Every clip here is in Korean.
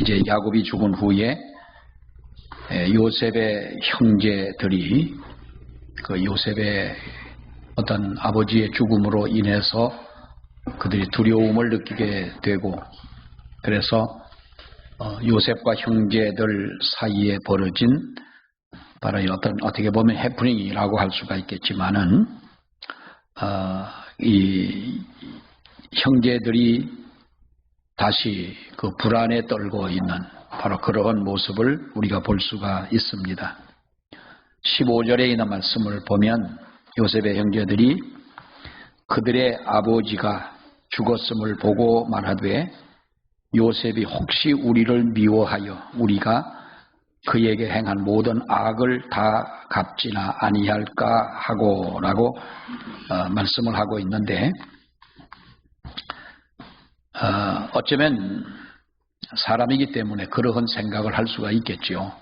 이제 야곱이 죽은 후에 요셉의 형제들이 그 요셉의 어떤 아버지의 죽음으로 인해서 그들이 두려움을 느끼게 되고, 그래서 요셉과 형제들 사이에 벌어진 바로 어떻게 보면 해프닝이라고 할 수가 있겠지만은, 이 형제들이 다시 그 불안에 떨고 있는 바로 그러한 모습을 우리가 볼 수가 있습니다. 15절에 있는 말씀을 보면 요셉의 형제들이 그들의 아버지가 죽었음을 보고 말하되 요셉이 혹시 우리를 미워하여 우리가 그에게 행한 모든 악을 다 갚지나 아니할까 하고 라고 말씀을 하고 있는데, 어쩌면 사람이기 때문에 그러한 생각을 할 수가 있겠지요.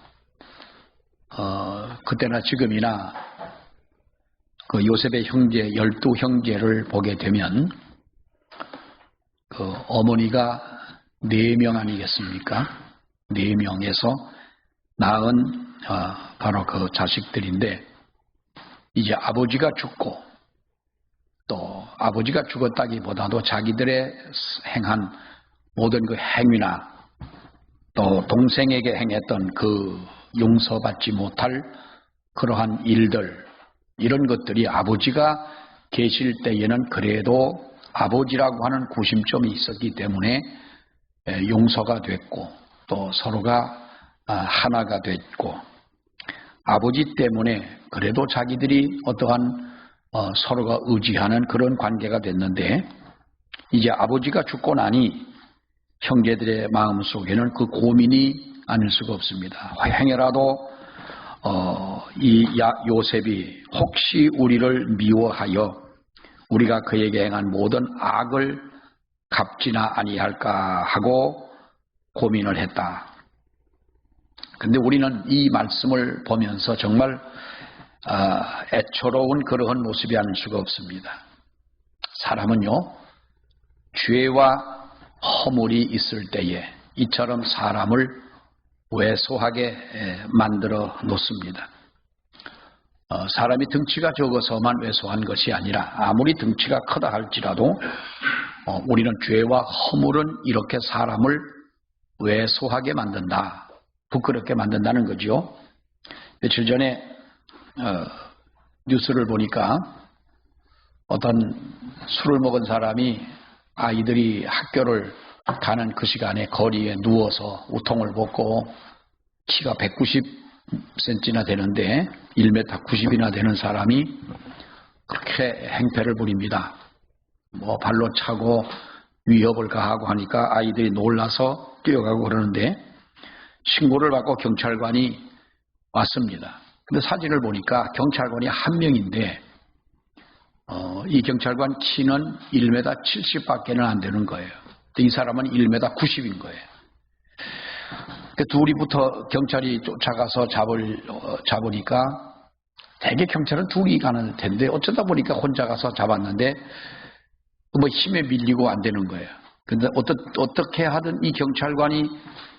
그때나 지금이나 그 요셉의 형제 12형제를 보게 되면 그 어머니가 4명 아니겠습니까? 4명에서 낳은 바로 그 자식들인데, 이제 아버지가 죽고, 또 아버지가 죽었다기보다도 자기들의 행한 모든 그 행위나 또 동생에게 행했던 그 용서받지 못할 그러한 일들, 이런 것들이 아버지가 계실 때에는 그래도 아버지라고 하는 구심점이 있었기 때문에 용서가 됐고, 또 서로가 하나가 됐고, 아버지 때문에 그래도 자기들이 어떠한 서로가 의지하는 그런 관계가 됐는데, 이제 아버지가 죽고 나니 형제들의 마음속에는 그 고민이 아닐 수가 없습니다. 행여라도 이 요셉이 혹시 우리를 미워하여 우리가 그에게 행한 모든 악을 갚지나 아니할까 하고 고민을 했다. 근데 우리는 이 말씀을 보면서 정말 애처로운 그러한 모습이 아닐 수가 없습니다. 사람은요, 죄와 허물이 있을 때에 이처럼 사람을 왜소하게 만들어 놓습니다. 사람이 덩치가 적어서만 왜소한 것이 아니라 아무리 덩치가 크다 할지라도 우리는 죄와 허물은 이렇게 사람을 왜소하게 만든다, 부끄럽게 만든다는 거죠. 며칠 전에 뉴스를 보니까 어떤 술을 먹은 사람이 아이들이 학교를 가는 그 시간에 거리에 누워서 우통을 벗고 키가 190cm나 되는데 1m 90이나 되는 사람이 그렇게 행패를 부립니다. 뭐 발로 차고 위협을 가하고 하니까 아이들이 놀라서 뛰어가고 그러는데, 신고를 받고 경찰관이 왔습니다. 근데 사진을 보니까 경찰관이 한 명인데 이 경찰관 키는 1m 70밖에는 안 되는 거예요. 이 사람은 1m 90인 거예요. 둘이부터 경찰이 쫓아가서 잡으니까 대개 경찰은 둘이 가는 텐데 어쩌다 보니까 혼자 가서 잡았는데 뭐 힘에 밀리고 안 되는 거예요. 근데 어떻게 하든 이 경찰관이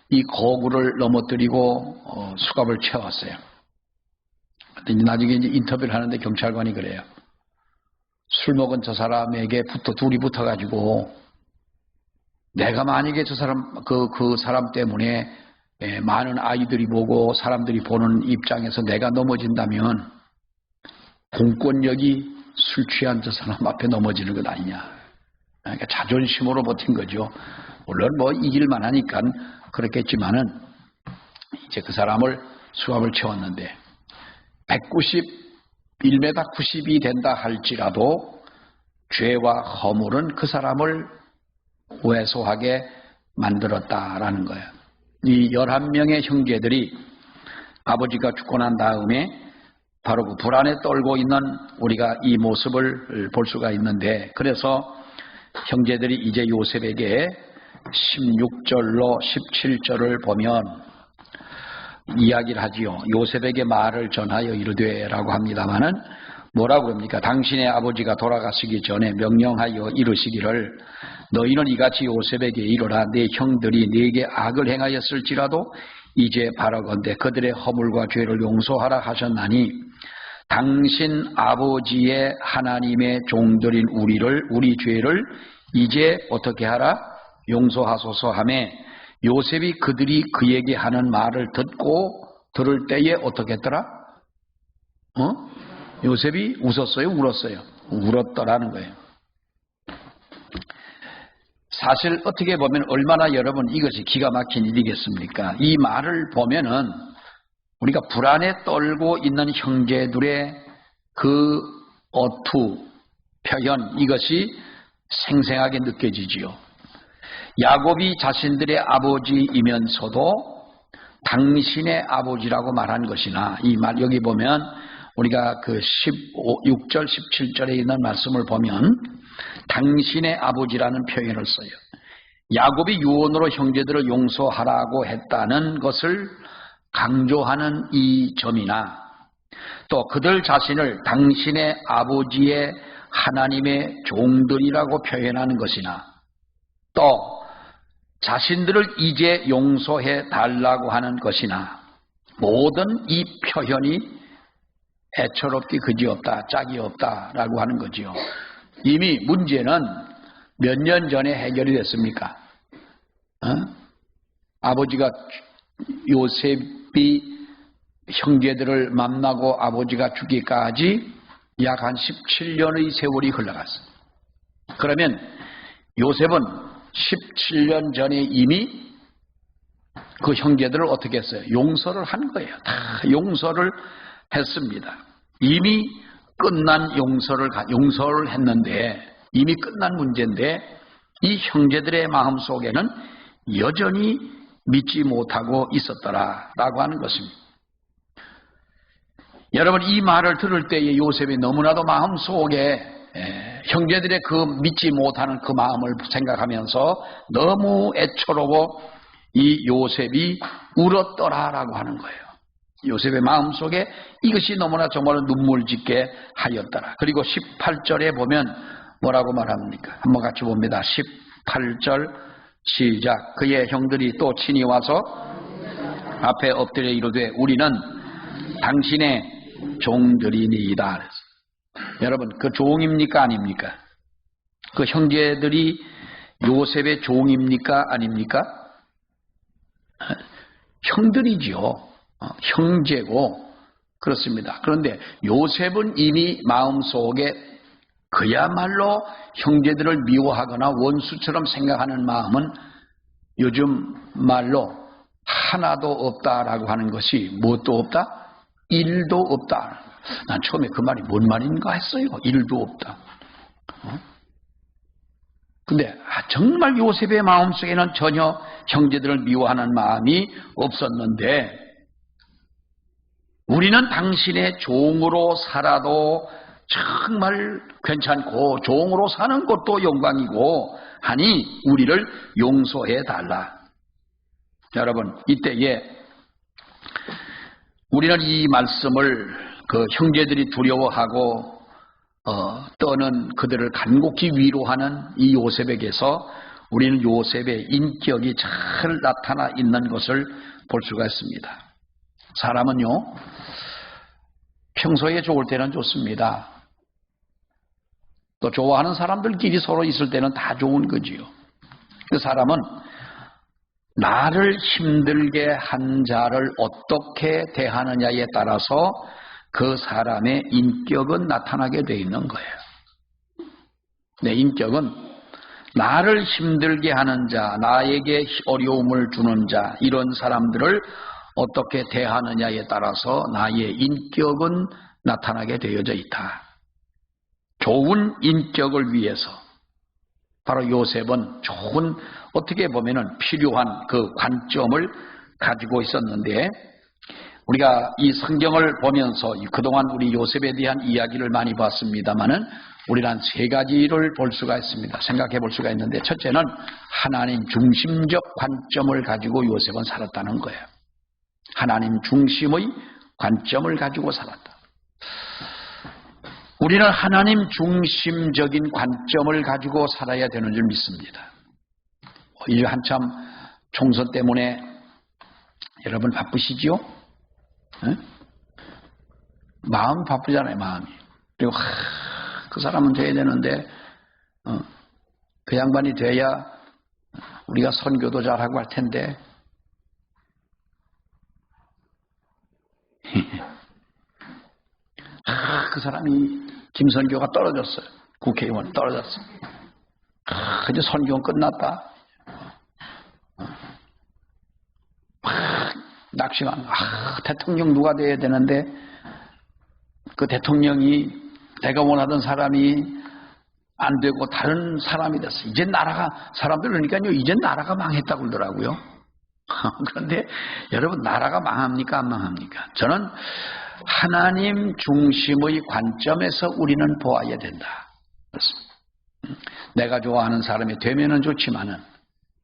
이 거구를 넘어뜨리고 수갑을 채웠어요. 근데 나중에 이제 인터뷰를 하는데 경찰관이 그래요. 술 먹은 저 사람에게 둘이 붙어가지고 내가 만약에 저 사람 그 사람 때문에 많은 아이들이 보고 사람들이 보는 입장에서 내가 넘어진다면 공권력이 술 취한 저 사람 앞에 넘어지는 것 아니냐. 그러니까 자존심으로 버틴 거죠. 물론 뭐 이길만 하니까 그렇겠지만은 이제 그 사람을 수갑을 채웠는데 1m 90이 된다 할지라도 죄와 허물은 그 사람을 왜소하게 만들었다라는 거예요. 이 11명의 형제들이 아버지가 죽고 난 다음에 바로 그 불안에 떨고 있는 우리가 이 모습을 볼 수가 있는데, 그래서 형제들이 이제 요셉에게 16절로 17절을 보면 이야기를 하지요. 요셉에게 말을 전하여 이르되 라고 합니다마는 뭐라고 그럽니까? 당신의 아버지가 돌아가시기 전에 명령하여 이르시기를 너희는 이같이 요셉에게 이르라. 내 형들이 네게 악을 행하였을지라도 이제 바라건대 그들의 허물과 죄를 용서하라 하셨나니 당신 아버지의 하나님의 종들인 우리 죄를 이제 어떻게 하라? 용서하소서 하며 요셉이 그들이 그에게 하는 말을 들을 때에 어떻게 했더라? 요셉이 웃었어요? 울었어요? 울었더라는 거예요. 사실 어떻게 보면 얼마나 여러분 이것이 기가 막힌 일이겠습니까? 이 말을 보면은 우리가 불안에 떨고 있는 형제들의 그 어투, 표현 이것이 생생하게 느껴지지요. 야곱이 자신들의 아버지이면서도 당신의 아버지라고 말한 것이나 이 말 여기 보면 우리가 그 6절 17절에 있는 말씀을 보면 당신의 아버지라는 표현을 써요. 야곱이 유언으로 형제들을 용서하라고 했다는 것을 강조하는 이 점이나 또 그들 자신을 당신의 아버지의 하나님의 종들이라고 표현하는 것이나 또 자신들을 이제 용서해 달라고 하는 것이나 모든 이 표현이 애처롭기 그지없다, 짝이 없다라고 하는 거지요. 이미 문제는 몇 년 전에 해결이 됐습니까? 아버지가 요셉이 형제들을 만나고 아버지가 죽기까지 약 한 17년의 세월이 흘러갔어요. 그러면 요셉은 17년 전에 이미 그 형제들을 어떻게 했어요? 용서를 한 거예요. 다 용서를 했습니다. 이미 끝난 용서를 했는데 이미 끝난 문제인데 이 형제들의 마음 속에는 여전히 믿지 못하고 있었더라라고 하는 것입니다. 여러분 이 말을 들을 때에 요셉이 너무나도 마음 속에 형제들의 그 믿지 못하는 그 마음을 생각하면서 너무 애처로워 이 요셉이 울었더라라고 하는 거예요. 요셉의 마음속에 이것이 너무나 정말 눈물 짓게 하였더라. 그리고 18절에 보면 뭐라고 말합니까? 한번 같이 봅니다. 18절 시작. 그의 형들이 또 친히 와서 앞에 엎드려 이르되 우리는 당신의 종들이니이다. 여러분 그 종입니까 아닙니까? 그 형제들이 요셉의 종입니까 아닙니까? 형들이지요. 형제고 그렇습니다. 그런데 요셉은 이미 마음속에 그야말로 형제들을 미워하거나 원수처럼 생각하는 마음은 요즘 말로 하나도 없다라고 하는 것이 무엇도 없다? 일도 없다. 난 처음에 그 말이 뭔 말인가 했어요. 일도 없다. 근데 정말 요셉의 마음속에는 전혀 형제들을 미워하는 마음이 없었는데 우리는 당신의 종으로 살아도 정말 괜찮고 종으로 사는 것도 영광이고 하니 우리를 용서해 달라. 여러분 이때에 우리는 이 말씀을 그 형제들이 두려워하고 떠는 그들을 간곡히 위로하는 이 요셉에게서 우리는 요셉의 인격이 잘 나타나 있는 것을 볼 수가 있습니다. 사람은요 평소에 좋을 때는 좋습니다. 또 좋아하는 사람들끼리 서로 있을 때는 다 좋은 거지요. 그 사람은 나를 힘들게 한 자를 어떻게 대하느냐에 따라서 그 사람의 인격은 나타나게 되어 있는 거예요. 내 인격은 나를 힘들게 하는 자, 나에게 어려움을 주는 자, 이런 사람들을 어떻게 대하느냐에 따라서 나의 인격은 나타나게 되어져 있다. 좋은 인격을 위해서 바로 요셉은 좋은 어떻게 보면은 필요한 그 관점을 가지고 있었는데 우리가 이 성경을 보면서 그동안 우리 요셉에 대한 이야기를 많이 봤습니다만은 우리는 한 세 가지를 볼 수가 있습니다. 생각해 볼 수가 있는데 첫째는 하나님 중심적 관점을 가지고 요셉은 살았다는 거예요. 하나님 중심의 관점을 가지고 살았다. 우리는 하나님 중심적인 관점을 가지고 살아야 되는 줄 믿습니다. 이제 한참 총선 때문에 여러분 바쁘시지요? 네? 마음 바쁘잖아요, 마음이. 그리고 그 사람은 돼야 되는데 그 양반이 돼야 우리가 선교도 잘하고 할 텐데 그 사람이 김선교가 떨어졌어요. 국회의원 떨어졌어요. 이제 선교는 끝났다. 낙심하는 대통령 누가 돼야 되는데 그 대통령이 내가 원하던 사람이 안 되고 다른 사람이 됐어요. 이제 나라가 사람들 그러니까요. 이제 나라가 망했다고 그러더라고요. 그런데 여러분 나라가 망합니까 안 망합니까? 저는 하나님 중심의 관점에서 우리는 보아야 된다. 그렇습니다. 내가 좋아하는 사람이 되면은 좋지만은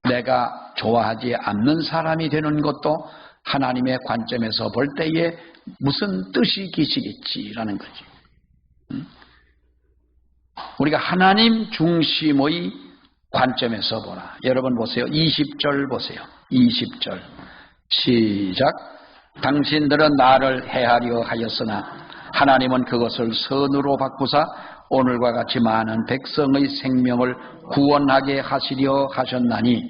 내가 좋아하지 않는 사람이 되는 것도 하나님의 관점에서 볼 때에 무슨 뜻이 계시겠지라는 거지. 우리가 하나님 중심의 관점에서 보라. 여러분 보세요. 20절 보세요. 20절 시작. 당신들은 나를 해하려 하였으나 하나님은 그것을 선으로 바꾸사 오늘과 같이 많은 백성의 생명을 구원하게 하시려 하셨나니.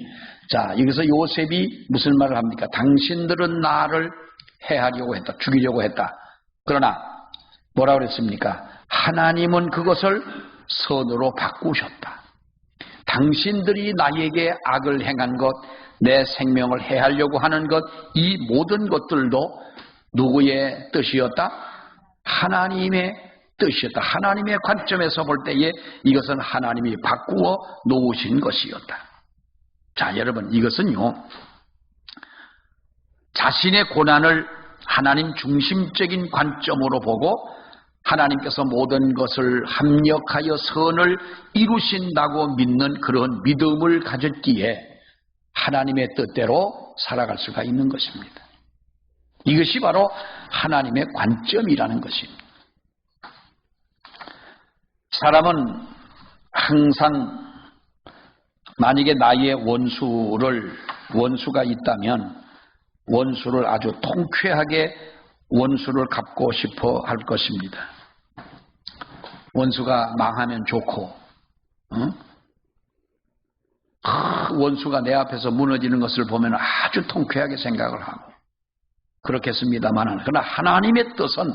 자, 여기서 요셉이 무슨 말을 합니까? 당신들은 나를 해하려고 했다. 죽이려고 했다. 그러나 뭐라 그랬습니까? 하나님은 그것을 선으로 바꾸셨다. 당신들이 나에게 악을 행한 것, 내 생명을 해하려고 하는 것, 이 모든 것들도 누구의 뜻이었다? 하나님의 뜻이었다. 하나님의 관점에서 볼 때에 이것은 하나님이 바꾸어 놓으신 것이었다. 자, 여러분, 이것은요, 자신의 고난을 하나님 중심적인 관점으로 보고 하나님께서 모든 것을 합력하여 선을 이루신다고 믿는 그런 믿음을 가졌기에 하나님의 뜻대로 살아갈 수가 있는 것입니다. 이것이 바로 하나님의 관점이라는 것입니다. 사람은 항상 만약에 나의 원수가 있다면 원수를 아주 통쾌하게 원수를 갚고 싶어 할 것입니다. 원수가 망하면 좋고, 원수가 내 앞에서 무너지는 것을 보면 아주 통쾌하게 생각을 하고 그렇겠습니다만, 그러나 하나님의 뜻은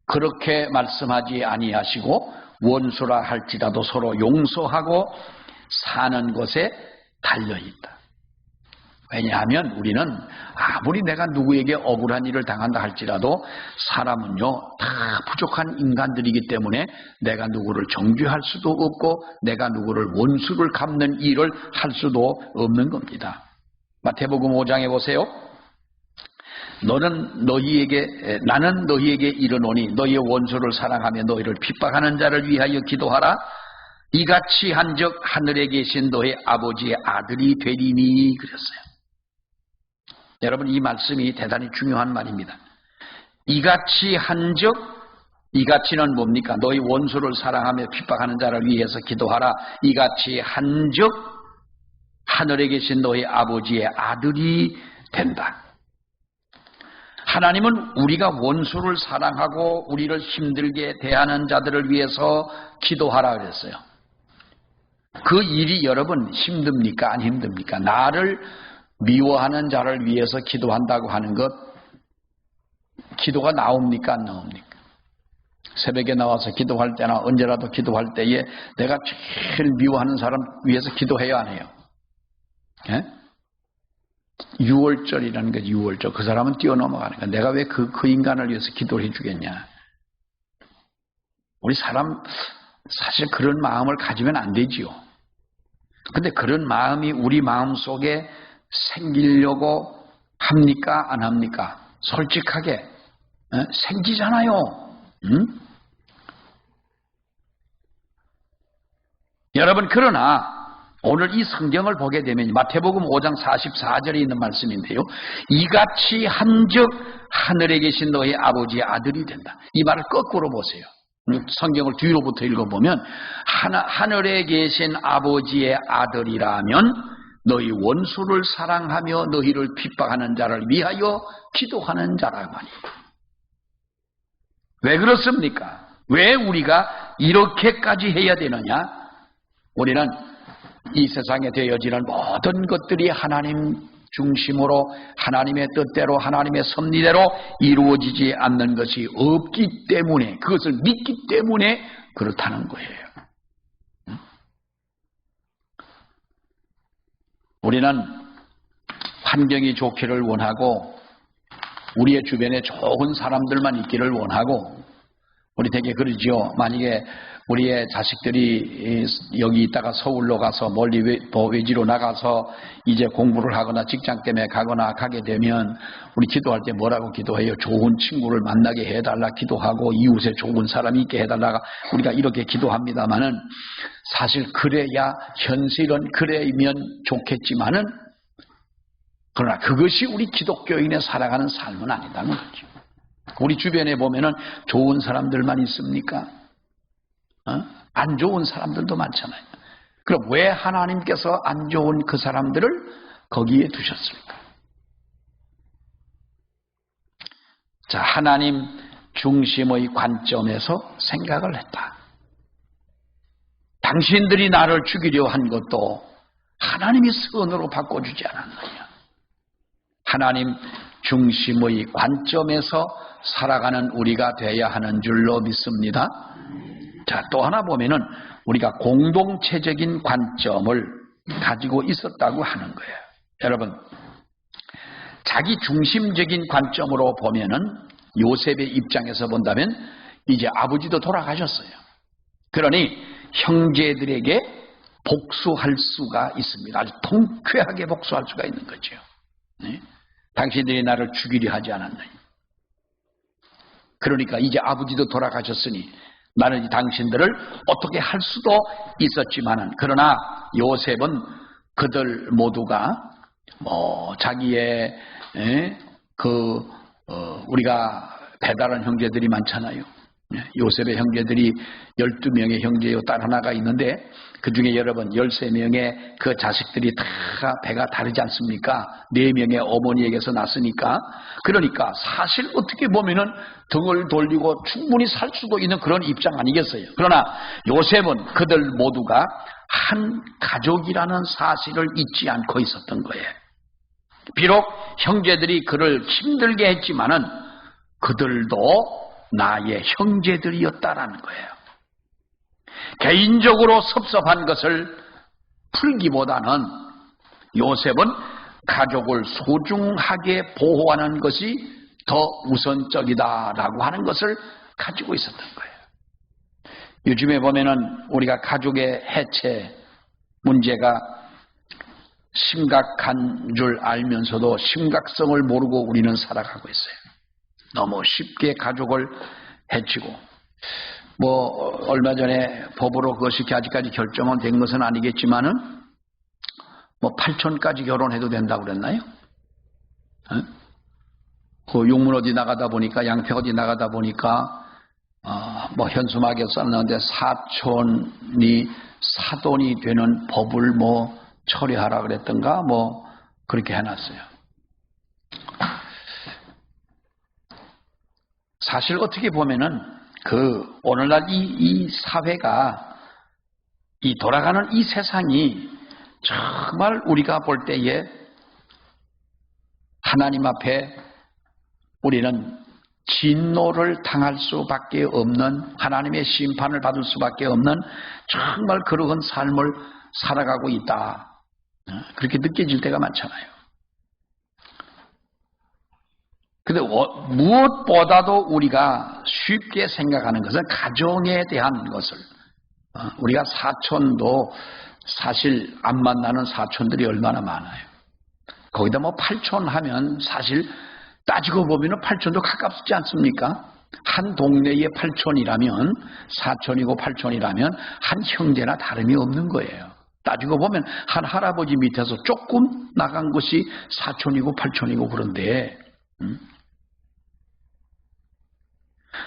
그렇게 말씀하지 아니하시고 원수라 할지라도 서로 용서하고 사는 것에 달려있다. 왜냐하면 우리는 아무리 내가 누구에게 억울한 일을 당한다 할지라도 사람은요 다 부족한 인간들이기 때문에 내가 누구를 정죄할 수도 없고 내가 누구를 원수를 갚는 일을 할 수도 없는 겁니다. 마태복음 5장에 보세요. 나는 너희에게 이르노니 너희의 원수를 사랑하며 너희를 핍박하는 자를 위하여 기도하라. 이같이 한즉 하늘에 계신 너희 아버지의 아들이 되리니 그랬어요. 여러분, 이 말씀이 대단히 중요한 말입니다. 이같이 한즉, 이같이는 뭡니까? 너희 원수를 사랑하며 핍박하는 자를 위해서 기도하라. 이같이 한즉 하늘에 계신 너희 아버지의 아들이 된다. 하나님은 우리가 원수를 사랑하고 우리를 힘들게 대하는 자들을 위해서 기도하라 그랬어요. 그 일이 여러분 힘듭니까? 안 힘듭니까? 나를 미워하는 자를 위해서 기도한다고 하는 것, 기도가 나옵니까? 안 나옵니까? 새벽에 나와서 기도할 때나 언제라도 기도할 때에 내가 제일 미워하는 사람 위해서 기도해야 안 해요? 예? 6월절이라는 게 6월절. 그 사람은 뛰어넘어가는 거야. 내가 왜 그 인간을 위해서 기도를 해주겠냐? 우리 사람 사실 그런 마음을 가지면 안 되지요. 근데 그런 마음이 우리 마음 속에 생기려고 합니까? 안 합니까? 솔직하게 생기잖아요. 여러분, 그러나 오늘 이 성경을 보게 되면 마태복음 5장 44절에 있는 말씀인데요. 이같이 한즉 하늘에 계신 너희 아버지의 아들이 된다. 이 말을 거꾸로 보세요. 성경을 뒤로부터 읽어보면 하늘에 계신 아버지의 아들이라면 너희 원수를 사랑하며 너희를 핍박하는 자를 위하여 기도하는 자라고. 왜 그렇습니까? 왜 우리가 이렇게까지 해야 되느냐? 우리는 이 세상에 되어지는 모든 것들이 하나님 중심으로 하나님의 뜻대로 하나님의 섭리대로 이루어지지 않는 것이 없기 때문에, 그것을 믿기 때문에 그렇다는 거예요. 우리는 환경이 좋기를 원하고 우리의 주변에 좋은 사람들만 있기를 원하고, 우리 되게 그러지요. 만약에 우리의 자식들이 여기 있다가 서울로 가서 멀리 외지로 나가서 이제 공부를 하거나 직장 때문에 가거나 가게 되면 우리 기도할 때 뭐라고 기도해요? 좋은 친구를 만나게 해달라 기도하고 이웃에 좋은 사람이 있게 해달라 우리가 이렇게 기도합니다마는, 사실 그래야 현실은 그래면 좋겠지만은, 그러나 그것이 우리 기독교인의 살아가는 삶은 아니다는 거죠. 우리 주변에 보면은 좋은 사람들만 있습니까? 안 좋은 사람들도 많잖아요. 그럼 왜 하나님께서 안 좋은 그 사람들을 거기에 두셨습니까? 자, 하나님 중심의 관점에서 생각을 했다. 당신들이 나를 죽이려 한 것도 하나님이 선으로 바꿔주지 않았느냐. 하나님 중심의 관점에서 살아가는 우리가 돼야 하는 줄로 믿습니다. 자, 또 하나 보면은 우리가 공동체적인 관점을 가지고 있었다고 하는 거예요. 여러분, 자기 중심적인 관점으로 보면은 요셉의 입장에서 본다면 이제 아버지도 돌아가셨어요. 그러니 형제들에게 복수할 수가 있습니다. 아주 통쾌하게 복수할 수가 있는 거죠. 네? 당신들이 나를 죽이려 하지 않았느니. 그러니까 이제 아버지도 돌아가셨으니 나는 이 당신들을 어떻게 할 수도 있었지만은, 그러나 요셉은 그들 모두가 자기의 우리가 배달한 형제들이 많잖아요. 요셉의 형제들이 12명의 형제요 딸 하나가 있는데 그 중에 여러분 13명의 그 자식들이 다 배가 다르지 않습니까? 4명의 어머니에게서 났으니까. 그러니까 사실 어떻게 보면은 등을 돌리고 충분히 살 수도 있는 그런 입장 아니겠어요? 그러나 요셉은 그들 모두가 한 가족이라는 사실을 잊지 않고 있었던 거예요. 비록 형제들이 그를 힘들게 했지만은 그들도 나의 형제들이었다라는 거예요. 개인적으로 섭섭한 것을 풀기보다는 요셉은 가족을 소중하게 보호하는 것이 더 우선적이다라고 하는 것을 가지고 있었던 거예요. 요즘에 보면은 우리가 가족의 해체 문제가 심각한 줄 알면서도 심각성을 모르고 우리는 살아가고 있어요. 너무 쉽게 가족을 해치고, 얼마 전에 법으로 그것이 아직까지 결정은 된 것은 아니겠지만은, 8촌까지 결혼해도 된다고 그랬나요? 그 용문 어디 나가다 보니까, 양평 어디 나가다 보니까, 현수막에 썼는데 사촌이 사돈이 되는 법을 처리하라 그랬던가, 그렇게 해놨어요. 사실 어떻게 보면은 오늘날 이 사회가 돌아가는 이 세상이 정말 우리가 볼 때에 하나님 앞에 우리는 진노를 당할 수밖에 없는, 하나님의 심판을 받을 수밖에 없는 정말 그러한 삶을 살아가고 있다. 그렇게 느껴질 때가 많잖아요. 근데 무엇보다도 우리가 쉽게 생각하는 것은 가정에 대한 것을, 우리가 사촌도 사실 안 만나는 사촌들이 얼마나 많아요. 거기다 8촌 하면 사실 따지고 보면 8촌도 가깝지 않습니까? 한 동네에 8촌이라면, 사촌이고 8촌이라면 한 형제나 다름이 없는 거예요. 따지고 보면 한 할아버지 밑에서 조금 나간 것이 사촌이고 8촌이고 그런데,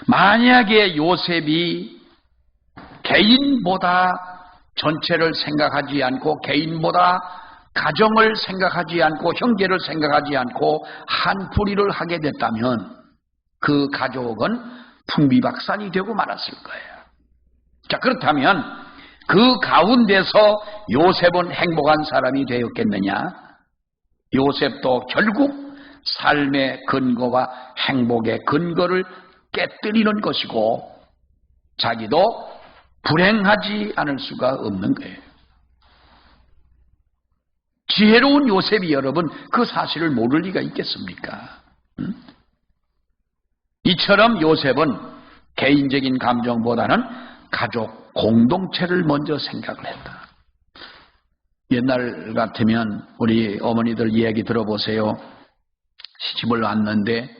만약에 요셉이 개인보다 전체를 생각하지 않고 개인보다 가정을 생각하지 않고 형제를 생각하지 않고 한풀이를 하게 됐다면 그 가족은 풍비박산이 되고 말았을 거예요. 자, 그렇다면 그 가운데서 요셉은 행복한 사람이 되었겠느냐? 요셉도 결국 삶의 근거와 행복의 근거를 깨뜨리는 것이고 자기도 불행하지 않을 수가 없는 거예요. 지혜로운 요셉이 여러분 그 사실을 모를 리가 있겠습니까? 이처럼 요셉은 개인적인 감정보다는 가족 공동체를 먼저 생각을 했다. 옛날 같으면 우리 어머니들 이야기 들어보세요. 시집을 왔는데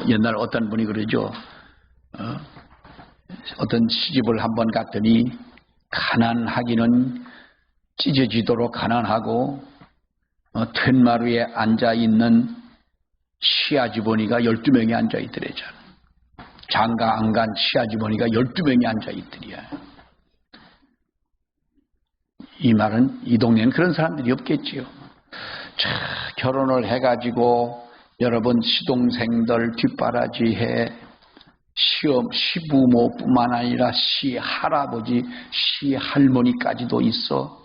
옛날 어떤 분이 그러죠. 어떤 시집을 한번 갔더니 가난하기는 찢어지도록 가난하고 툇마루에 앉아있는 시아주머니가 12명이 앉아있더래죠. 장가 안 간 시아주머니가 12명이 앉아있더래요. 이 말은 이 동네는 그런 사람들이 없겠지요. 자, 결혼을 해가지고 여러분 시동생들 뒷바라지해 시부모뿐만 아니라 시할아버지, 시할머니까지도 있어.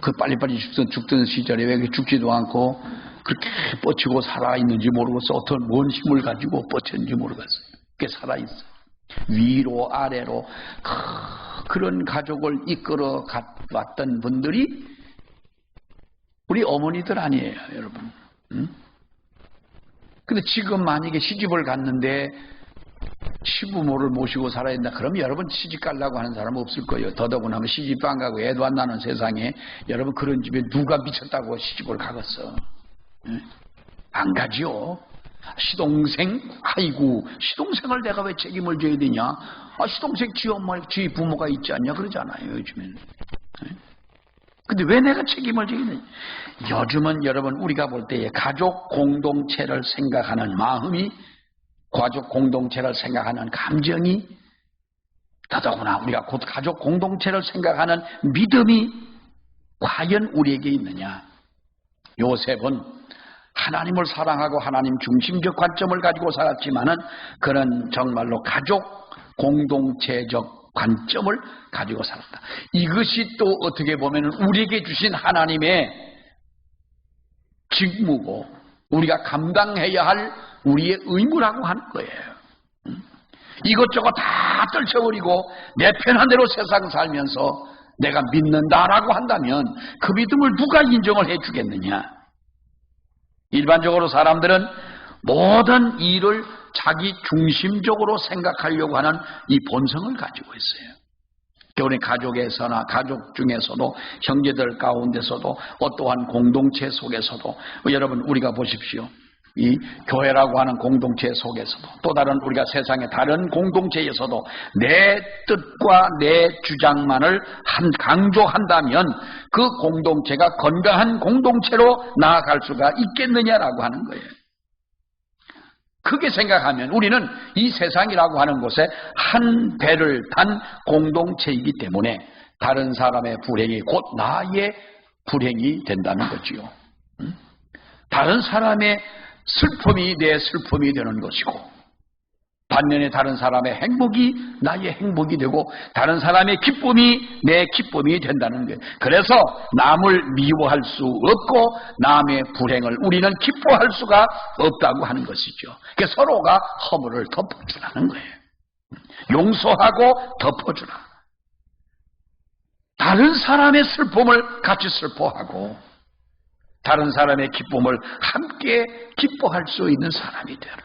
그 빨리빨리 죽던 시절에 왜 죽지도 않고 그렇게 뻗치고 살아있는지 모르겠어. 어떤 뭔 힘을 가지고 뻗쳤는지 모르겠어요. 그게 살아있어. 위로 아래로 그런 가족을 이끌어 왔던 분들이 우리 어머니들 아니에요, 여러분. 근데 지금 만약에 시집을 갔는데 시부모를 모시고 살아야 된다. 그러면 여러분 시집 가려고 하는 사람은 없을 거예요. 더더구나 시집도 안 가고 애도 안 나는 세상에 여러분 그런 집에 누가 미쳤다고 시집을 가겠어. 안 가지요. 시동생, 아이고 시동생을 내가 왜 책임을 져야 되냐. 시동생 지 엄마, 지 부모가 있지 않냐 그러잖아요, 요즘에는. 근데 왜 내가 책임을 져야 되냐. 요즘은 여러분 우리가 볼 때에 가족 공동체를 생각하는 마음이, 가족 공동체를 생각하는 감정이, 더더구나 우리가 곧 가족 공동체를 생각하는 믿음이 과연 우리에게 있느냐. 요셉은 하나님을 사랑하고 하나님 중심적 관점을 가지고 살았지만은 그는 정말로 가족 공동체적 관점을 가지고 살았다. 이것이 또 어떻게 보면 우리에게 주신 하나님의 직무고 우리가 감당해야 할 우리의 의무라고 하는 거예요. 이것저것 다 떨쳐버리고 내 편한 대로 세상 살면서 내가 믿는다라고 한다면 그 믿음을 누가 인정을 해주겠느냐. 일반적으로 사람들은 모든 일을 자기 중심적으로 생각하려고 하는 이 본성을 가지고 있어요. 우리 가족에서나 가족 중에서도 형제들 가운데서도 어떠한 공동체 속에서도 여러분 우리가 보십시오. 이 교회라고 하는 공동체 속에서도 또 다른 우리가 세상의 다른 공동체에서도 내 뜻과 내 주장만을 강조한다면 그 공동체가 건강한 공동체로 나아갈 수가 있겠느냐라고 하는 거예요. 크게 생각하면 우리는 이 세상이라고 하는 곳에 한 배를 탄 공동체이기 때문에 다른 사람의 불행이 곧 나의 불행이 된다는 거지요. 다른 사람의 슬픔이 내 슬픔이 되는 것이고 반면에 다른 사람의 행복이 나의 행복이 되고 다른 사람의 기쁨이 내 기쁨이 된다는 거예요. 그래서 남을 미워할 수 없고 남의 불행을 우리는 기뻐할 수가 없다고 하는 것이죠. 그래서 서로가 허물을 덮어주라는 거예요. 용서하고 덮어주라. 다른 사람의 슬픔을 같이 슬퍼하고 다른 사람의 기쁨을 함께 기뻐할 수 있는 사람이 되라.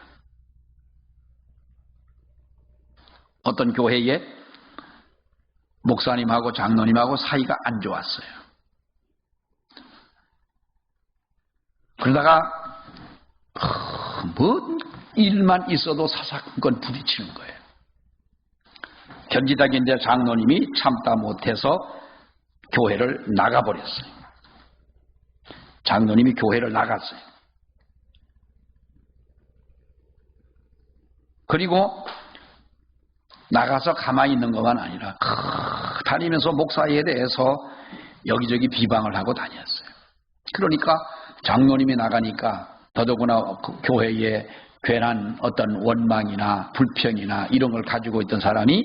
어떤 교회에 목사님하고 장로님하고 사이가 안 좋았어요. 그러다가 뭔 일만 있어도 사사건건 부딪히는 거예요. 견지다가 이제 장로님이 참다 못해서 교회를 나가버렸어요. 장로님이 교회를 나갔어요. 그리고 나가서 가만히 있는 것만 아니라 다니면서 목사에 대해서 여기저기 비방을 하고 다녔어요. 그러니까 장로님이 나가니까 더더구나 그 교회에 괜한 어떤 원망이나 불평이나 이런 걸 가지고 있던 사람이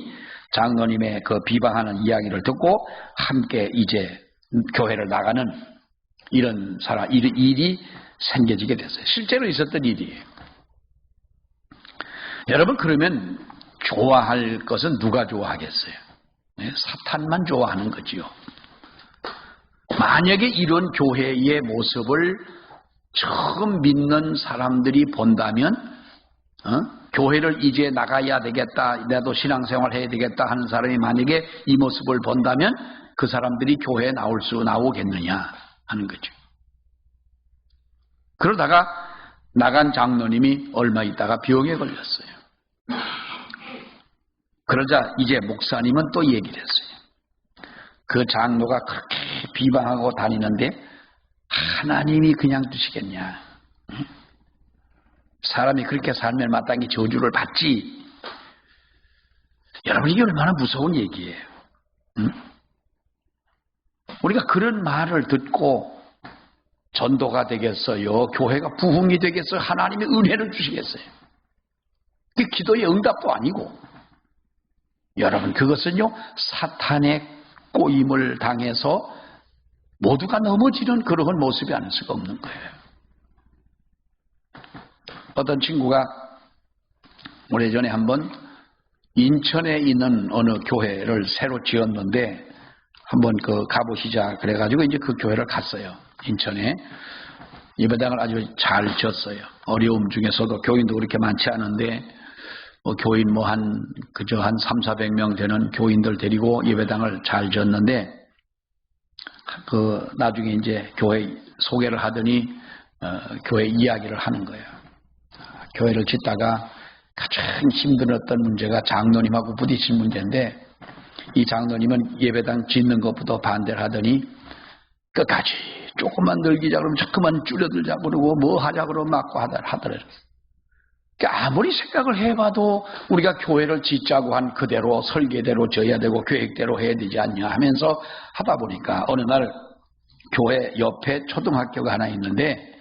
장로님의 그 비방하는 이야기를 듣고 함께 이제 교회를 나가는 이런 일이 생겨지게 됐어요. 실제로 있었던 일이에요. 여러분, 그러면 좋아할 것은 누가 좋아하겠어요? 네? 사탄만 좋아하는 거지요. 만약에 이런 교회의 모습을 처음 믿는 사람들이 본다면 교회를 이제 나가야 되겠다, 나도 신앙생활 해야 되겠다 하는 사람이 만약에 이 모습을 본다면 그 사람들이 교회에 나오겠느냐 하는 거죠. 그러다가 나간 장로님이 얼마 있다가 병에 걸렸어요. 그러자 이제 목사님은 또 얘기를 했어요. 그 장로가 그렇게 비방하고 다니는데 하나님이 그냥 두시겠냐. 사람이 그렇게 살면 마땅히 저주를 받지. 여러분, 이게 얼마나 무서운 얘기예요. 우리가 그런 말을 듣고 전도가 되겠어요? 교회가 부흥이 되겠어요? 하나님의 은혜를 주시겠어요? 그 기도의 응답도 아니고. 여러분, 그것은요, 사탄의 꼬임을 당해서 모두가 넘어지는 그러한 모습이 아닐 수가 없는 거예요. 어떤 친구가 오래전에 한번 인천에 있는 어느 교회를 새로 지었는데 한번 가보시자 그래가지고 이제 그 교회를 갔어요. 인천에. 예배당을 아주 잘 지었어요. 어려움 중에서도 교인도 그렇게 많지 않은데 교인 그저 한 300~400명 되는 교인들 데리고 예배당을 잘 지었는데 나중에 이제 교회 소개를 하더니 교회 이야기를 하는 거예요. 교회를 짓다가 가장 힘들었던 문제가 장로님하고 부딪힌 문제인데 이 장로님은 예배당 짓는 것부터 반대를 하더니 끝까지 조금만 늘기자 그러면 자꾸만 줄여들자 그러고 뭐 하자 그러면 막고 하더래요. 그러니까 아무리 생각을 해봐도 우리가 교회를 짓자고 한 그대로 설계대로 져야 되고 계획대로 해야 되지 않냐 하면서 하다 보니까 어느 날 교회 옆에 초등학교가 하나 있는데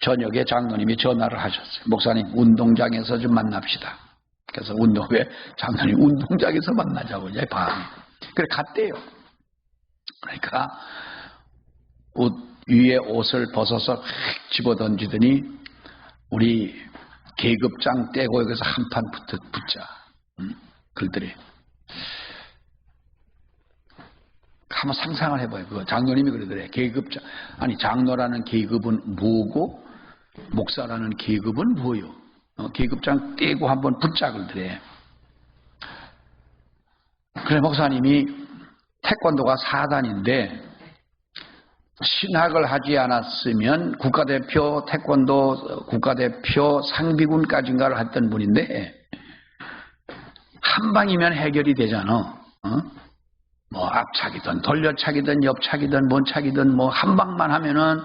저녁에 장로님이 전화를 하셨어요. 목사님, 운동장에서 좀 만납시다. 그래서 장로님 운동장에서 만나자고 이제 밤에. 그래 갔대요. 그러니까 위에 옷을 벗어서 집어던지더니 우리 계급장 떼고 여기서 한판 붙자. 그러더래. 한번 상상을 해봐요. 그거 장로님이 그러더래. 계급장. 아니, 장로라는 계급은 뭐고 목사라는 계급은 뭐요? 계급장 떼고 한번 붙자 그러더래. 그래, 목사님이 태권도가 4단인데 신학을 하지 않았으면 국가대표 태권도 국가대표 상비군까지인가를 했던 분인데 한 방이면 해결이 되잖아. 뭐 앞차기든 돌려차기든 옆차기든 뭔 차기든 뭐 한 방만 하면은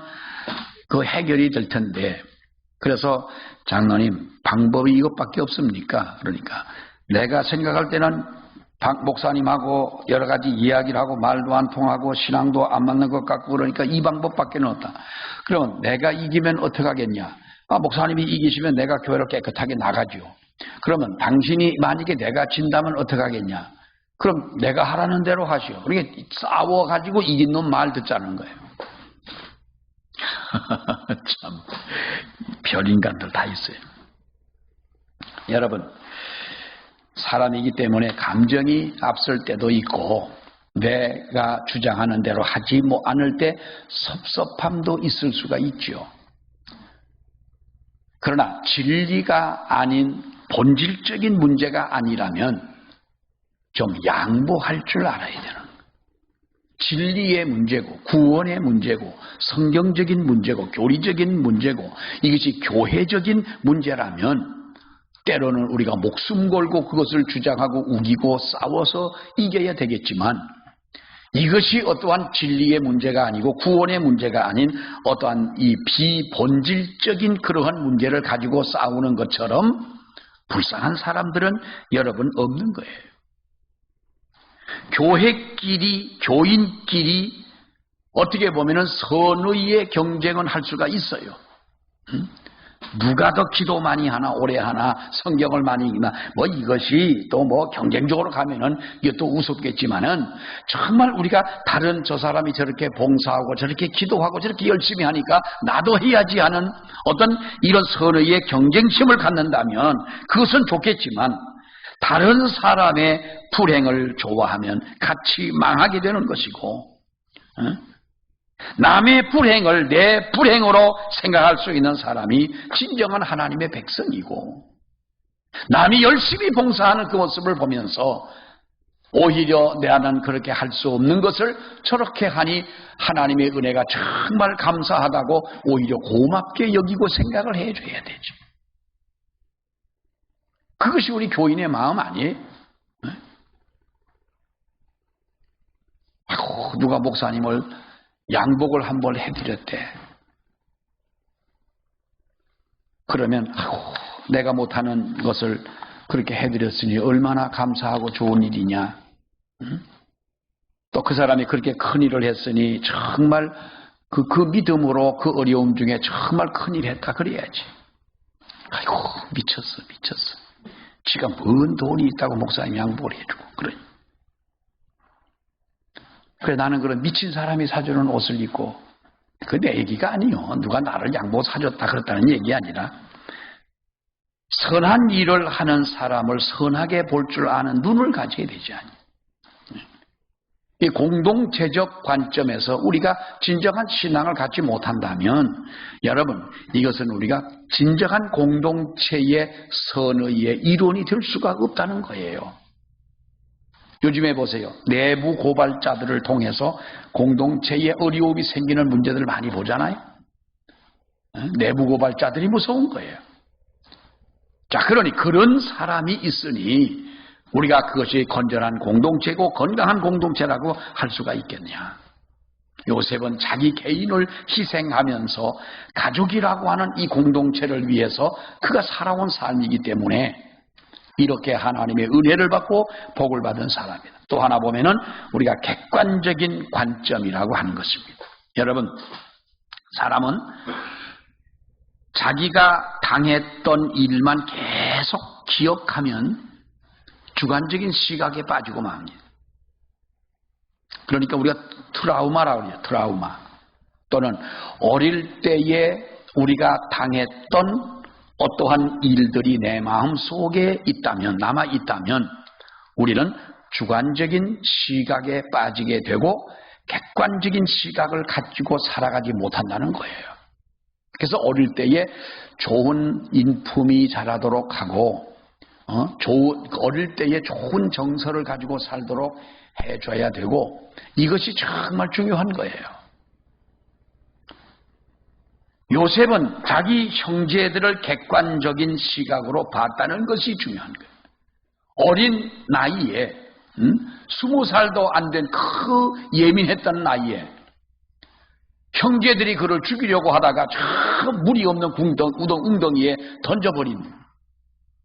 그 해결이 될 텐데. 그래서 장로님, 방법이 이것밖에 없습니까? 그러니까 내가 생각할 때는 목사님하고 여러 가지 이야기를 하고 말도 안 통하고 신앙도 안 맞는 것 같고 그러니까 이 방법밖에 없다. 그럼 내가 이기면 어떻게 하겠냐? 목사님이 이기시면 내가 교회를 깨끗하게 나가죠. 그러면 당신이 만약에 내가 진다면 어떻게 하겠냐? 그럼 내가 하라는 대로 하시오. 그러니까 싸워가지고 이긴 놈 말 듣자는 거예요. 참 별인간들 다 있어요. 여러분, 사람이기 때문에 감정이 앞설 때도 있고 내가 주장하는 대로 하지 않을 때 섭섭함도 있을 수가 있죠. 그러나 진리가 아닌 본질적인 문제가 아니라면 좀 양보할 줄 알아야 되는 거예요. 진리의 문제고 구원의 문제고 성경적인 문제고 교리적인 문제고 이것이 교회적인 문제라면 때로는 우리가 목숨 걸고 그것을 주장하고 우기고 싸워서 이겨야 되겠지만 이것이 어떠한 진리의 문제가 아니고 구원의 문제가 아닌 어떠한 이 비본질적인 그러한 문제를 가지고 싸우는 것처럼 불쌍한 사람들은 여러분 없는 거예요. 교회끼리, 교인끼리 어떻게 보면은 선의의 경쟁은 할 수가 있어요. 누가 더 기도 많이 하나, 오래 하나, 성경을 많이 읽나, 뭐 이것이 또 뭐 경쟁적으로 가면은 이것도 우습겠지만은 정말 우리가 다른 저 사람이 저렇게 봉사하고 저렇게 기도하고 저렇게 열심히 하니까 나도 해야지 하는 어떤 이런 선의의 경쟁심을 갖는다면 그것은 좋겠지만 다른 사람의 불행을 좋아하면 같이 망하게 되는 것이고, 남의 불행을 내 불행으로 생각할 수 있는 사람이 진정한 하나님의 백성이고, 남이 열심히 봉사하는 그 모습을 보면서 오히려 나는 그렇게 할 수 없는 것을 저렇게 하니 하나님의 은혜가 정말 감사하다고 오히려 고맙게 여기고 생각을 해줘야 되지. 그것이 우리 교인의 마음 아니에요? 아이고, 누가 목사님을 양복을 한 벌 해드렸대. 그러면 아이고, 내가 못하는 것을 그렇게 해드렸으니 얼마나 감사하고 좋은 일이냐. 또 그 사람이 그렇게 큰 일을 했으니 정말 그 믿음으로 그 어려움 중에 정말 큰 일 했다 그래야지. 아이고, 미쳤어. 지가 뭔 돈이 있다고 목사님 양복을 해주고 그래. 그래, 나는 그런 미친 사람이 사주는 옷을 입고, 그 내 얘기가 아니요. 누가 나를 양복 사줬다 그랬다는 얘기 아니라, 선한 일을 하는 사람을 선하게 볼 줄 아는 눈을 가져야 되지 않니? 이 공동체적 관점에서 우리가 진정한 신앙을 갖지 못한다면, 여러분, 이것은 우리가 진정한 공동체의 선의의 일원이 될 수가 없다는 거예요. 요즘에 보세요. 내부 고발자들을 통해서 공동체에 어려움이 생기는 문제들을 많이 보잖아요. 내부 고발자들이 무서운 거예요. 자, 그러니 그런 사람이 있으니 우리가 그것이 건전한 공동체고 건강한 공동체라고 할 수가 있겠냐. 요셉은 자기 개인을 희생하면서 가족이라고 하는 이 공동체를 위해서 그가 살아온 삶이기 때문에 이렇게 하나님의 은혜를 받고 복을 받은 사람이다. 또 하나 보면은 우리가 객관적인 관점이라고 하는 것입니다. 여러분, 사람은 자기가 당했던 일만 계속 기억하면 주관적인 시각에 빠지고 맙니다. 그러니까 우리가 트라우마라고 그래요. 트라우마. 또는 어릴 때에 우리가 당했던 어떠한 일들이 내 마음 속에 있다면, 남아 있다면 우리는 주관적인 시각에 빠지게 되고 객관적인 시각을 가지고 살아가지 못한다는 거예요. 그래서 어릴 때에 좋은 인품이 자라도록 하고 어릴 때에 좋은 정서를 가지고 살도록 해줘야 되고, 이것이 정말 중요한 거예요. 요셉은 자기 형제들을 객관적인 시각으로 봤다는 것이 중요한 거예요. 어린 나이에 20살도 안 된 그 예민했던 나이에 형제들이 그를 죽이려고 하다가 저 물이 없는 웅덩이에 던져버린,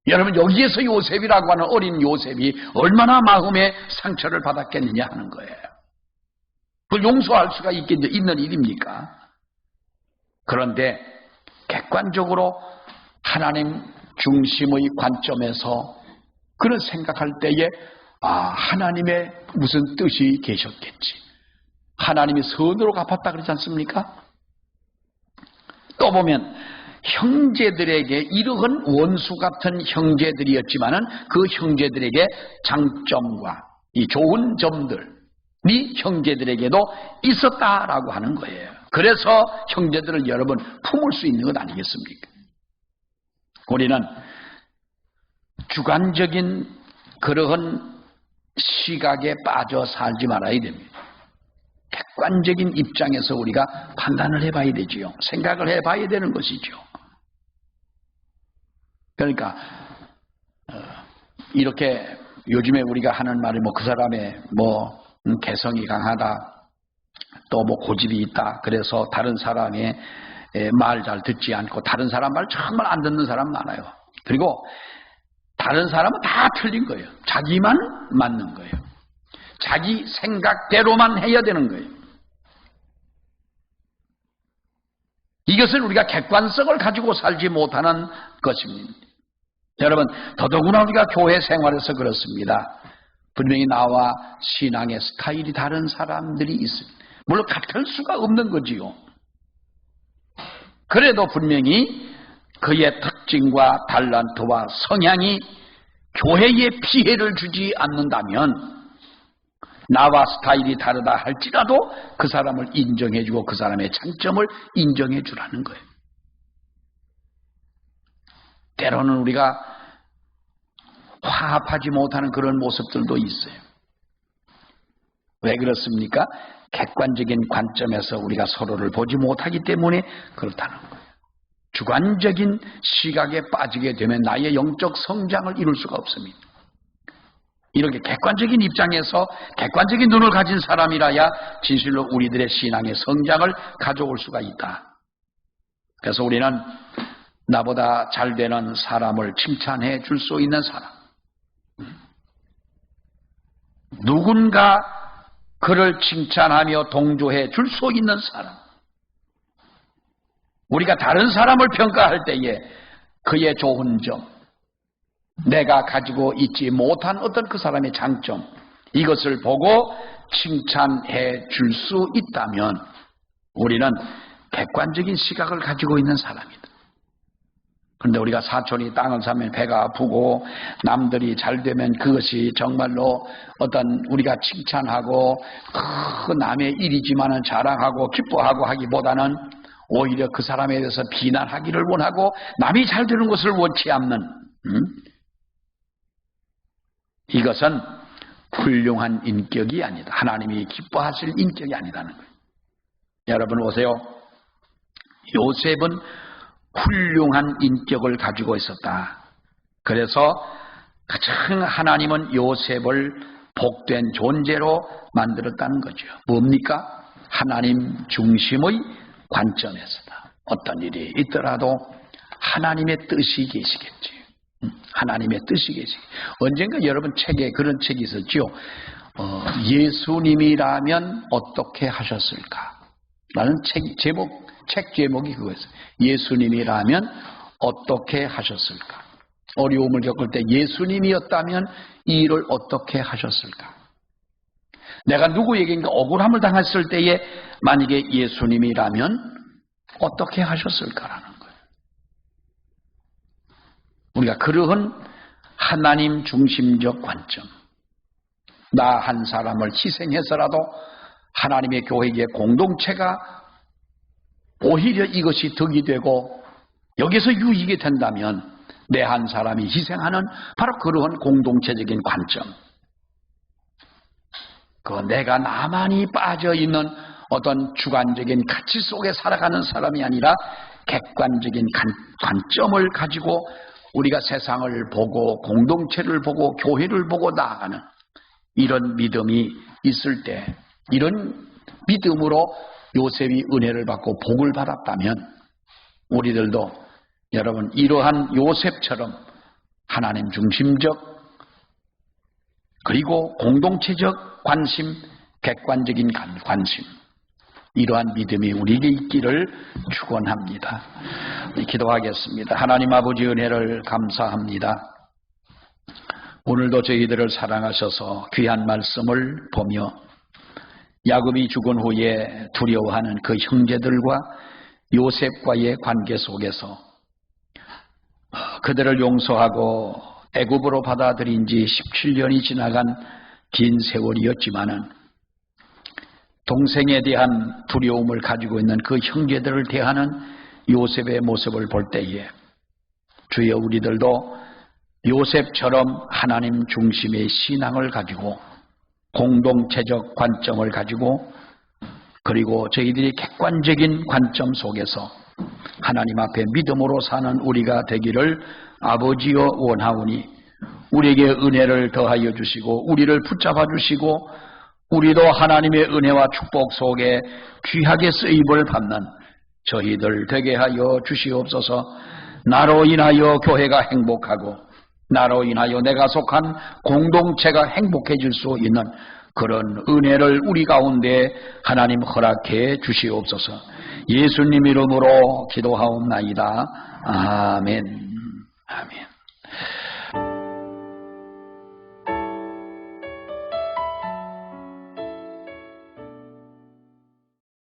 여러분, 여기에서 요셉이라고 하는 어린 요셉이 얼마나 마음의 상처를 받았겠느냐 하는 거예요. 그걸 용서할 수가 있는 일입니까? 그런데 객관적으로 하나님 중심의 관점에서 그런 생각할 때에 하나님의 무슨 뜻이 계셨겠지. 하나님이 선으로 갚았다 그러지 않습니까? 또 보면 형제들에게 이러한 원수 같은 형제들이었지만은 그 형제들에게 장점과 이 좋은 점들이 형제들에게도 있었다라고 하는 거예요. 그래서 형제들을 여러분 품을 수 있는 것 아니겠습니까? 우리는 주관적인 그러한 시각에 빠져 살지 말아야 됩니다. 객관적인 입장에서 우리가 판단을 해봐야 되지요. 생각을 해봐야 되는 것이죠. 그러니까 이렇게 요즘에 우리가 하는 말이 그 사람의 개성이 강하다, 또 고집이 있다, 그래서 다른 사람의 말 잘 듣지 않고 다른 사람 말 정말 안 듣는 사람 많아요. 그리고 다른 사람은 다 틀린 거예요. 자기만 맞는 거예요. 자기 생각대로만 해야 되는 거예요. 이것을 우리가 객관성을 가지고 살지 못하는 것입니다. 여러분, 더더구나 우리가 교회 생활에서 그렇습니다. 분명히 나와 신앙의 스타일이 다른 사람들이 있습니다. 물론 같을 수가 없는 거지요. 그래도 분명히 그의 특징과 달란트와 성향이 교회에 피해를 주지 않는다면 나와 스타일이 다르다 할지라도 그 사람을 인정해주고 그 사람의 장점을 인정해주라는 거예요. 때로는 우리가 화합하지 못하는 그런 모습들도 있어요. 왜 그렇습니까? 객관적인 관점에서 우리가 서로를 보지 못하기 때문에 그렇다는 거예요. 주관적인 시각에 빠지게 되면 나의 영적 성장을 이룰 수가 없습니다. 이렇게 객관적인 입장에서 객관적인 눈을 가진 사람이라야 진실로 우리들의 신앙의 성장을 가져올 수가 있다. 그래서 우리는 나보다 잘 되는 사람을 칭찬해 줄 수 있는 사람, 누군가 그를 칭찬하며 동조해 줄 수 있는 사람, 우리가 다른 사람을 평가할 때에 그의 좋은 점, 내가 가지고 있지 못한 어떤 그 사람의 장점, 이것을 보고 칭찬해 줄 수 있다면 우리는 객관적인 시각을 가지고 있는 사람이다. 그런데 우리가 사촌이 땅을 사면 배가 아프고 남들이 잘 되면 그것이 정말로 어떤 우리가 칭찬하고 그 남의 일이지만은 자랑하고 기뻐하고 하기보다는 오히려 그 사람에 대해서 비난하기를 원하고 남이 잘 되는 것을 원치 않는 이것은 훌륭한 인격이 아니다. 하나님이 기뻐하실 인격이 아니다는 거예요. 여러분 보세요. 요셉은 훌륭한 인격을 가지고 있었다. 그래서 가장 하나님은 요셉을 복된 존재로 만들었다는 거죠. 뭡니까? 하나님 중심의 관점에서다. 어떤 일이 있더라도 하나님의 뜻이 계시겠지. 하나님의 뜻이 계시겠지. 언젠가 여러분 책에 그런 책이 있었죠. 예수님이라면 어떻게 하셨을까? 라는 책 제목이 그거였어요. 예수님이라면 어떻게 하셨을까? 어려움을 겪을 때 예수님이었다면 이 일을 어떻게 하셨을까? 내가 누구에게인가 억울함을 당했을 때에 만약에 예수님이라면 어떻게 하셨을까라는 거예요. 우리가 그러한 하나님 중심적 관점, 나 한 사람을 희생해서라도 하나님의 교회의 공동체가 오히려 이것이 덕이 되고 여기서 유익이 된다면 내 한 사람이 희생하는 바로 그러한 공동체적인 관점, 그 내가 나만이 빠져있는 어떤 주관적인 가치 속에 살아가는 사람이 아니라 객관적인 관점을 가지고 우리가 세상을 보고 공동체를 보고 교회를 보고 나아가는 이런 믿음이 있을 때, 이런 믿음으로 요셉이 은혜를 받고 복을 받았다면 우리들도 여러분 이러한 요셉처럼 하나님 중심적 그리고 공동체적 관심, 객관적인 관심, 이러한 믿음이 우리에게 있기를 축원합니다. 기도하겠습니다. 하나님 아버지 은혜를 감사합니다. 오늘도 저희들을 사랑하셔서 귀한 말씀을 보며 야곱이 죽은 후에 두려워하는 그 형제들과 요셉과의 관계 속에서 그들을 용서하고 애굽으로 받아들인 지 17년이 지나간 긴 세월이었지만은 동생에 대한 두려움을 가지고 있는 그 형제들을 대하는 요셉의 모습을 볼 때에 주여 우리들도 요셉처럼 하나님 중심의 신앙을 가지고 공동체적 관점을 가지고 그리고 저희들이 객관적인 관점 속에서 하나님 앞에 믿음으로 사는 우리가 되기를 아버지여 원하오니 우리에게 은혜를 더하여 주시고 우리를 붙잡아 주시고 우리도 하나님의 은혜와 축복 속에 귀하게 쓰임을 받는 저희들 되게 하여 주시옵소서. 나로 인하여 교회가 행복하고 나로 인하여 내가 속한 공동체가 행복해질 수 있는 그런 은혜를 우리 가운데 하나님 허락해 주시옵소서. 예수님 이름으로 기도하옵나이다. 아멘.